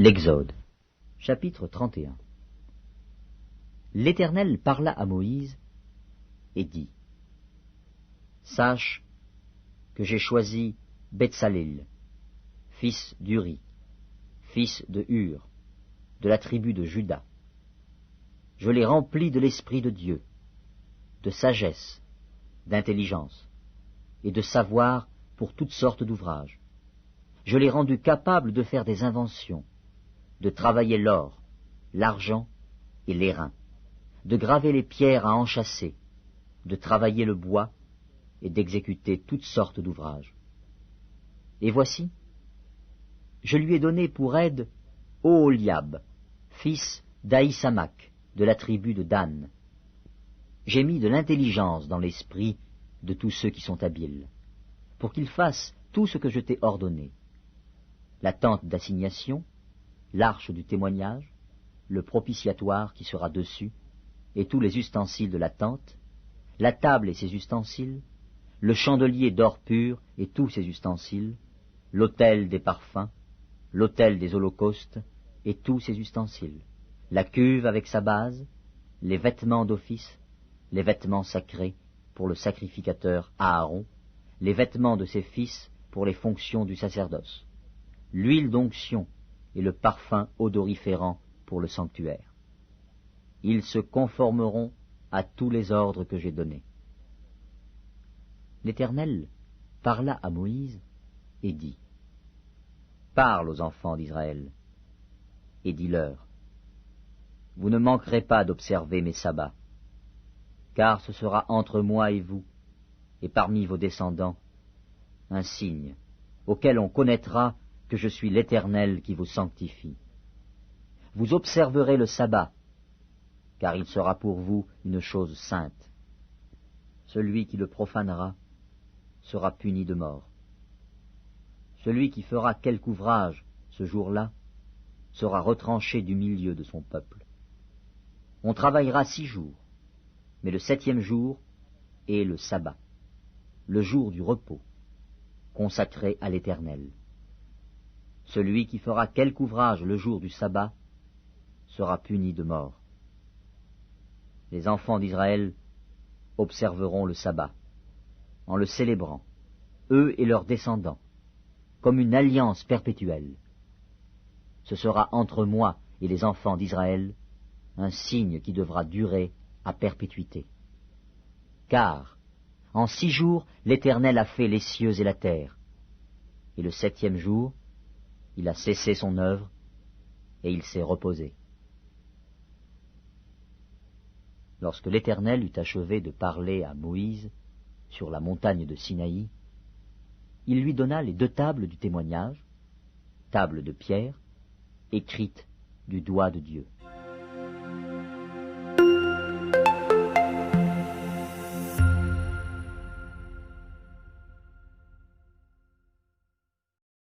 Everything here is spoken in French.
L'Exode, chapitre 31. L'Éternel parla à Moïse et dit: Sache que j'ai choisi Betsalel, fils d'Uri, fils de Hur, de la tribu de Juda. Je l'ai rempli de l'Esprit de Dieu, de sagesse, d'intelligence et de savoir pour toutes sortes d'ouvrages. Je l'ai rendu capable de faire des inventions, de travailler l'or, l'argent et l'airain, de graver les pierres à enchâsser, de travailler le bois et d'exécuter toutes sortes d'ouvrages. Et voici, je lui ai donné pour aide Oholiab, fils d'Ahisamach, de la tribu de Dan. J'ai mis de l'intelligence dans l'esprit de tous ceux qui sont habiles, pour qu'ils fassent tout ce que je t'ai ordonné. La tente d'assignation, l'arche du témoignage, le propitiatoire qui sera dessus, et tous les ustensiles de la tente, la table et ses ustensiles, le chandelier d'or pur et tous ses ustensiles, l'autel des parfums, l'autel des holocaustes et tous ses ustensiles, la cuve avec sa base, les vêtements d'office, les vêtements sacrés pour le sacrificateur Aaron, les vêtements de ses fils pour les fonctions du sacerdoce, l'huile d'onction et le parfum odoriférant pour le sanctuaire. Ils se conformeront à tous les ordres que j'ai donnés. L'Éternel parla à Moïse et dit: Parle aux enfants d'Israël et dis-leur: Vous ne manquerez pas d'observer mes sabbats, car ce sera entre moi et vous, et parmi vos descendants, un signe auquel on connaîtra que je suis l'Éternel qui vous sanctifie. Vous observerez le sabbat, car il sera pour vous une chose sainte. Celui qui le profanera sera puni de mort. Celui qui fera quelque ouvrage ce jour-là sera retranché du milieu de son peuple. On travaillera 6 jours, mais le 7e jour est le sabbat, le jour du repos, consacré à l'Éternel. Celui qui fera quelque ouvrage le jour du sabbat sera puni de mort. Les enfants d'Israël observeront le sabbat, en le célébrant, eux et leurs descendants, comme une alliance perpétuelle. Ce sera entre moi et les enfants d'Israël un signe qui devra durer à perpétuité. Car, en 6 jours, l'Éternel a fait les cieux et la terre, et le 7e jour, il a cessé son œuvre, et il s'est reposé. Lorsque l'Éternel eut achevé de parler à Moïse sur la montagne de Sinaï, il lui donna les 2 tables du témoignage, tables de pierre, écrites du doigt de Dieu.